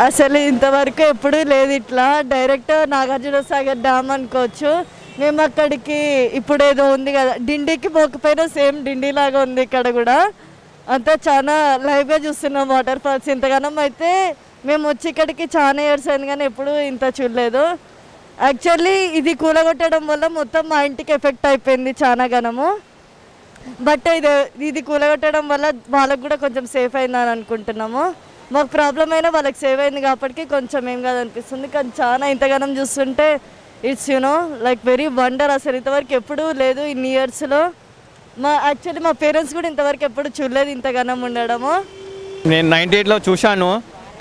అసలు ఇంతవరకు ఎప్పుడూ లేదు ఇట్లా డైరెక్ట్ నాగార్జునసాగర్ డ్యామ్ అనుకోవచ్చు. మేము అక్కడికి ఇప్పుడు ఏదో ఉంది కదా డిండికి పోకపోయినా సేమ్ డిండి లాగా ఉంది ఇక్కడ కూడా. అంతా చాలా లైవ్గా చూస్తున్నాం వాటర్ ఫాల్స్. ఇంతగానం అయితే మేము వచ్చి ఇక్కడికి చాలా ఇయర్స్ అయింది కానీ ఎప్పుడు ఇంత చూడలేదు. యాక్చువల్లీ ఇది కూలగొట్టడం వల్ల మొత్తం మా ఇంటికి ఎఫెక్ట్ అయిపోయింది చాలా గనము. బట్ ఇది కూలగొట్టడం వల్ల వాళ్ళకు కూడా కొంచెం సేఫ్ అయిందని అనుకుంటున్నాము. మాకు ప్రాబ్లం అయినా వాళ్ళకి సేవ్ అయింది కాబట్టి కొంచెం ఏం కాదనిపిస్తుంది. కానీ చాలా ఇంతగానం చూస్తుంటే ఇట్స్ లైక్ వెరీ వండర్. అసలు ఇంతవరకు ఎప్పుడూ లేదు ఇన్ని ఇయర్స్లో. యాక్చువల్లీ మా పేరెంట్స్ కూడా ఇంతవరకు ఎప్పుడు చూడలేదు ఇంతగానం ఉండడము. నేను 98లో చూశాను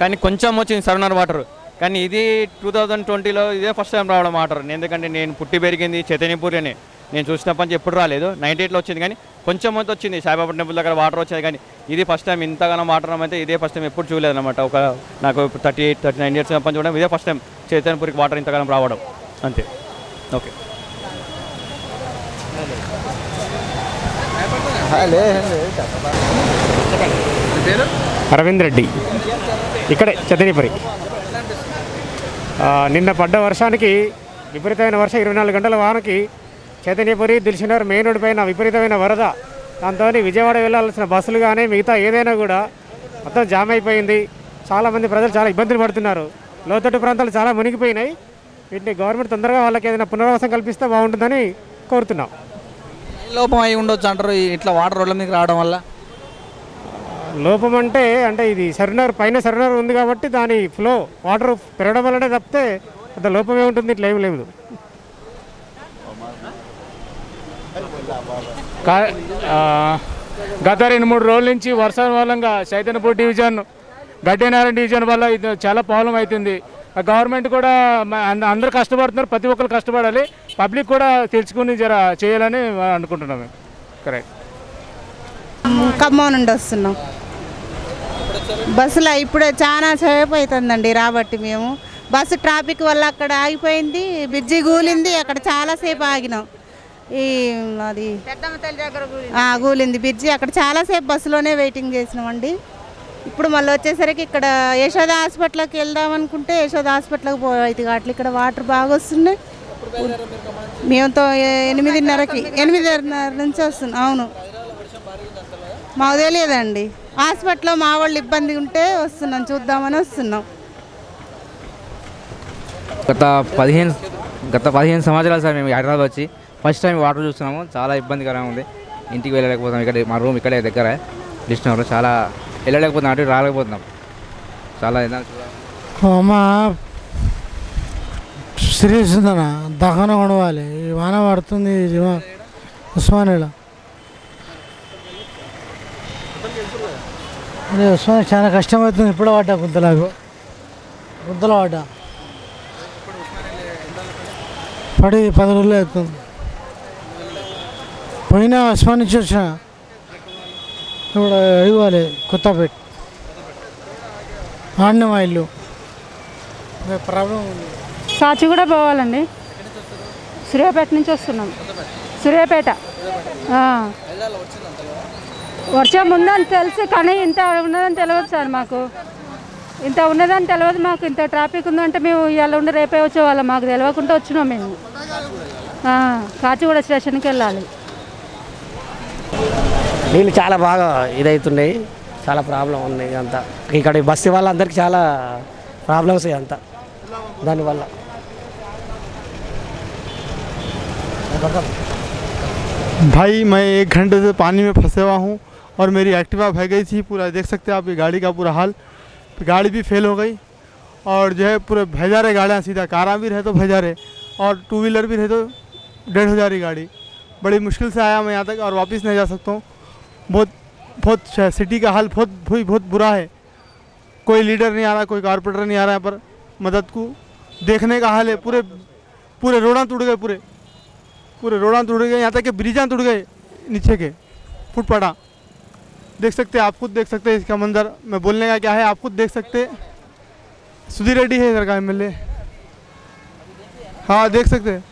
కానీ కొంచెం వచ్చింది సరవనర్ వాటర్. కానీ ఇది 2020లో ఇదే ఫస్ట్ టైం రావడం వాటర్. ఎందుకంటే నేను పుట్టి పెరిగింది చైతన్యపూర్లోనే. నేను చూసినప్పటి నుంచి ఎప్పుడు రాలేదు. 98లో వచ్చింది కానీ కొంచెం మంది వచ్చింది సాయిబాబా టెంపుల్ దగ్గర వాటర్ వచ్చేది. కానీ ఇది ఫస్ట్ టైం ఇంతగానో వాటర్ అయితే ఇదే ఫస్ట్ టైం ఎప్పుడు చూడలేదు అనమాట. ఒక నాకు 38-39 ఇయర్స్ పని చూడడం ఇదే ఫస్ట్ టైం చైతన్యపూర్కి వాటర్ ఇంతగానం రావడం అంతే. ఓకే అరవింద్ రెడ్డి ఇక్కడే చైతన్యపురి. నిన్న పడ్డ వర్షానికి విపరీతమైన వర్షం 24 గంటల వానకి చైతన్యపురి దిల్షునగర్ మెయిన్ రోడ్డు పైన విపరీతమైన వరద. దాంతో విజయవాడ వెళ్ళాల్సిన బస్సులు కానీ మిగతా ఏదైనా కూడా మొత్తం జామ్ అయిపోయింది. చాలామంది ప్రజలు చాలా ఇబ్బందులు పడుతున్నారు. లోతట్టు ప్రాంతాలు చాలా మునిగిపోయినాయి. వీటిని గవర్నమెంట్ తొందరగా వాళ్ళకి ఏదైనా పునరావాసం కల్పిస్తే బాగుంటుందని కోరుతున్నాం. లోపం అయి ఉండొచ్చు అంటారు ఇట్లా వాటర్ రోడ్ల మీకు రావడం వల్ల? లోపం అంటే ఇది సరినర్ పైన సరినర్ ఉంది కాబట్టి దాని ఫ్లో వాటర్ పెరగడం వల్లనే తప్పితే అంత లోపమే ఉంటుంది. ఇట్లా ఏమి లేదు. గత 2-3 రోజుల నుంచి వర్షం మూలంగా చైతన్యపూర్ డివిజన్ గడ్డేనారాయణ డివిజన్ వల్ల ఇది చాలా ప్రాబ్లం అవుతుంది. గవర్నమెంట్ కూడా అందరూ కష్టపడుతున్నారు. ప్రతి ఒక్కరు కష్టపడాలి. పబ్లిక్ కూడా తెలుసుకుని చేయాలని అనుకుంటున్నాం మేము. కరెక్ట్. ఖమ్మం నుండి వస్తున్నాం. బస్సులో ఇప్పుడే చాలా సేపు అవుతుందండి రాబట్టి. మేము బస్సు ట్రాఫిక్ వల్ల అక్కడ ఆగిపోయింది. బ్రిడ్జి కూలింది. అక్కడ చాలాసేపు ఆగినాం. అది కూలింది బ్రిడ్జి. అక్కడ చాలాసేపు బస్సులోనే వెయిటింగ్ చేసినామండి. ఇప్పుడు మళ్ళీ వచ్చేసరికి ఇక్కడ యశోద హాస్పిటల్కి వెళ్దాం అనుకుంటే యశోద హాస్పిటల్కి పోయి కావట్లేదు. ఇక్కడ వాటర్ బాగా వస్తున్నాయి. మేముతో 8:30 నుంచి వస్తున్నాం. అవును, మాకు తెలియదండి. హాస్పిటల్లో మా వాళ్ళు ఇబ్బంది ఉంటే వస్తున్నాం, చూద్దామని వస్తున్నాం. గత 15 సంవత్సరాలు సార్ మేము హైదరాబాద్ వచ్చి ఫస్ట్ టైం వాటర్ చూస్తున్నాము. చాలా ఇబ్బందికరంగా ఉంది. ఇంటికి వెళ్ళలేకపోతున్నాం. ఇక్కడ మా రూమ్ ఇక్కడే దగ్గర డిస్టర్బ్ చాలా వెళ్ళలేకపోతున్నాం. అటు రాలేకపోతున్నాం. చాలా అమ్మా సీరియస్ ఉందన్న. దహన కొనవాలి. వాన పడుతుంది ఉస్మానియాలో. అదే ఉస్మానియా చాలా కష్టమవుతుంది. ఇప్పుడు పడ్డా గుంతలు పడ్డా పడి 10 రోజులు అవుతుంది. పోయినా ఉస్మాన్ నుంచి వచ్చిన ఇప్పుడు ఇవ్వాలి కొత్తపేట ఆడిన మా ఇల్లు ప్రాబ్లం ఉంది. కాచిగూడ పోవాలండి. సూర్యాపేట నుంచి వస్తున్నాం. సూర్యాపేట వర్షం ఉందని తెలుసు కానీ ఇంత ఉన్నదని తెలియదు సార్. మాకు ఇంత ఉన్నదని తెలియదు. మాకు ఇంత ట్రాఫిక్ ఉందంటే మేము ఇవాళ ఉండి రేపే వచ్చేవాళ్ళం. మాకు తెలియకుండా వచ్చినాం మేము. కాచిగూడ స్టేషన్కి వెళ్ళాలి. నీళ్ళు చాలా బాగా ఇదవుతున్నాయి. చాలా ప్రాబ్లం ఉన్నాయి. అంతా ఇక్కడ బస్సు వాళ్ళందరికీ చాలా प्रॉब्लम्स है अंत दानी वल्ल भाई मैं 1 घंटे से पानी में फंसे हुआ हूँ और मेरी एक्टिवा बह गई थी पूरा, देख सकते हैं आप ये गाड़ी का पूरा हाल, गाड़ी भी फेल हो गई और जो है पूरे भेजा रहे गाड़ियाँ सीधा, कारा भी रहे तो भेजा रहे और 2 व्हीलर भी रहे तो डेड हो जा रही गाड़ी। बड़ी मुश्किल से आया मैं यहाँ तक और वापस नहीं जा सकता हूँ। बहुत सिटी का हाल बहुत बुरा है। कोई लीडर नहीं आ रहा, कोई कारपोरेटर नहीं आ रहा है पर मदद को देखने का हाल है। पूरे रोडां टूट गए, पूरे रोडां टूट गए, यहाँ तक कि ब्रिजां टूट गए नीचे के फुटपाटा। देख सकते हैं, आप खुद देख सकते हैं इसका मंजर। मैं बोलने का क्या है आप खुद देख सकते हैं। सुधीर रेड्डी है इधर का एमएलए, हाँ देख सकते हैं।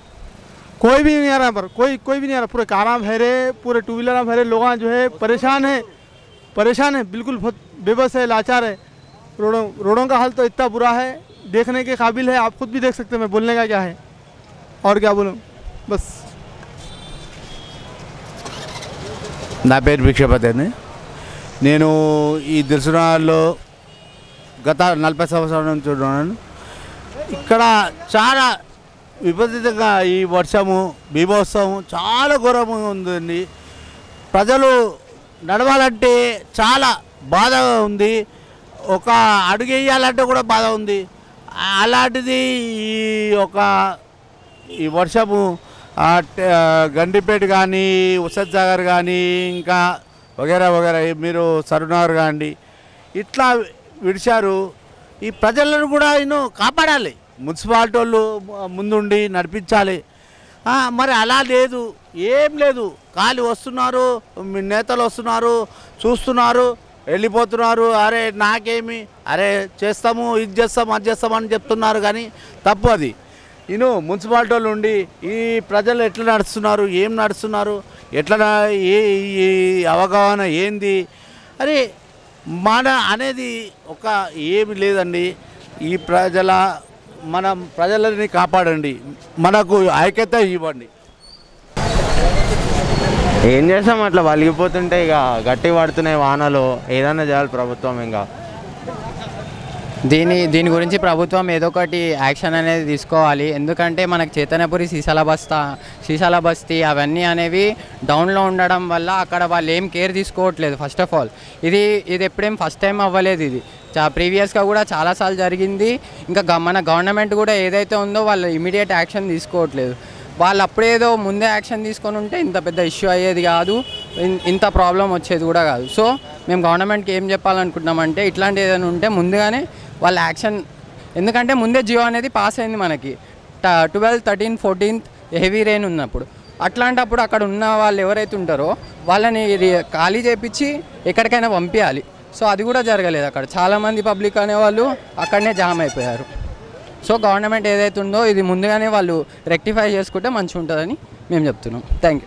कोई भी नहीं आ रहा पर, कोई भी नहीं आ रहा। पूरे कारां भरे, पूरे 2 व्हीलर भरे, लोग जो है परेशान है बिल्कुल, बहुत बेबस है, लाचार है। रोडों का हाल तो इतना बुरा है, देखने के काबिल है, आप खुद भी देख सकते हैं, मैं बोलने का क्या है और क्या बोलूँ बस। నా పేరు భిక్షపతి అండి. నేను ఈ దిల్సుఖ్నగర్లో గత 40 సంవత్సరాల నుంచి ఉన్నాను. ఇక్కడ చాలా విపరీతంగా ఈ వర్షము బీభత్సవం చాలా ఘోరంగా ఉందండి. ప్రజలు నడవాలంటే చాలా బాధగా ఉంది, ఒక అడుగు వేయాలంటే కూడా బాధ ఉంది. అలాంటిది ఈ వర్షము గండిపేట కానీ, ఉసద్ సాగర్ కానీ, ఇంకా వగేరా వగేరా మీరు సరునగర్ కానీ ఇట్లా విడిచారు. ఈ ప్రజలను కూడా కాపాడాలి, మున్సిపాలిటీ వాళ్ళు ముందుండి నడిపించాలి. మరి అలా లేదు, ఏం లేదు, ఖాళీ వస్తున్నారు, నేతలు వస్తున్నారు, చూస్తున్నారు, వెళ్ళిపోతున్నారు. అరే నాకేమి, అరే చేస్తాము, ఇది చేస్తాము, అది చేస్తామని చెప్తున్నారు. కానీ తప్పు అది. మున్సిపాలిటీ వాళ్ళు ఉండి ఈ ప్రజలు ఎట్లా నడుస్తున్నారు, ఏం నడుస్తున్నారు, ఎట్లా ఈ అవగాహన ఏంది అని మన అనేది ఒక ఏమి లేదండి. ఈ మనం ప్రజలని కాపాడండి, మనకు ఐక్యత ఇవ్వండి. ఏం చేస్తాం, అట్లా వలిగిపోతుంటే ఇక గట్టి పడుతున్నాయి వానలు, ఏదైనా చేయాలి ప్రభుత్వం. ఇంకా దీని గురించి ప్రభుత్వం ఏదో ఒకటి యాక్షన్ అనేది తీసుకోవాలి. ఎందుకంటే మనకు చైతన్యపురి సీసాల బస్తీ అవన్నీ అనేవి డౌన్లో ఉండడం వల్ల అక్కడ వాళ్ళు ఏం కేర్ తీసుకోవట్లేదు. ఫస్ట్ ఆఫ్ ఆల్ ఇది ఎప్పుడేం ఫస్ట్ టైం అవ్వలేదు, ఇది ప్రీవియస్గా కూడా చాలాసార్లు జరిగింది. ఇంకా మన గవర్నమెంట్ కూడా ఏదైతే ఉందో వాళ్ళు ఇమీడియట్ యాక్షన్ తీసుకోవట్లేదు. వాళ్ళు అప్పుడేదో ముందే యాక్షన్ తీసుకొని ఉంటే ఇంత పెద్ద ఇష్యూ అయ్యేది కాదు, ఇంత ప్రాబ్లం వచ్చేది కూడా కాదు. సో మేము గవర్నమెంట్కి ఏం చెప్పాలనుకుంటున్నామంటే ఇట్లాంటి ఏదైనా ఉంటే ముందుగానే వాళ్ళ యాక్షన్, ఎందుకంటే ముందే జియో అనేది పాస్ అయింది మనకి 12, 13, 14 హెవీ రెయిన్ ఉన్నప్పుడు. అట్లాంటప్పుడు అక్కడ ఉన్న వాళ్ళు ఎవరైతే ఉంటారో వాళ్ళని ఖాళీ చేయించి ఎక్కడికైనా పంపించాలి. సో అది కూడా జరగలేదు. అక్కడ చాలామంది పబ్లిక్ అనేవాళ్ళు అక్కడనే జామ్ అయిపోయారు. సో గవర్నమెంట్ ఏదైతే ఉందో ఇది ముందుగానే వాళ్ళు రెక్టిఫై చేసుకుంటే మంచిగా ఉంటుందని మేము చెప్తున్నాం. Thank you.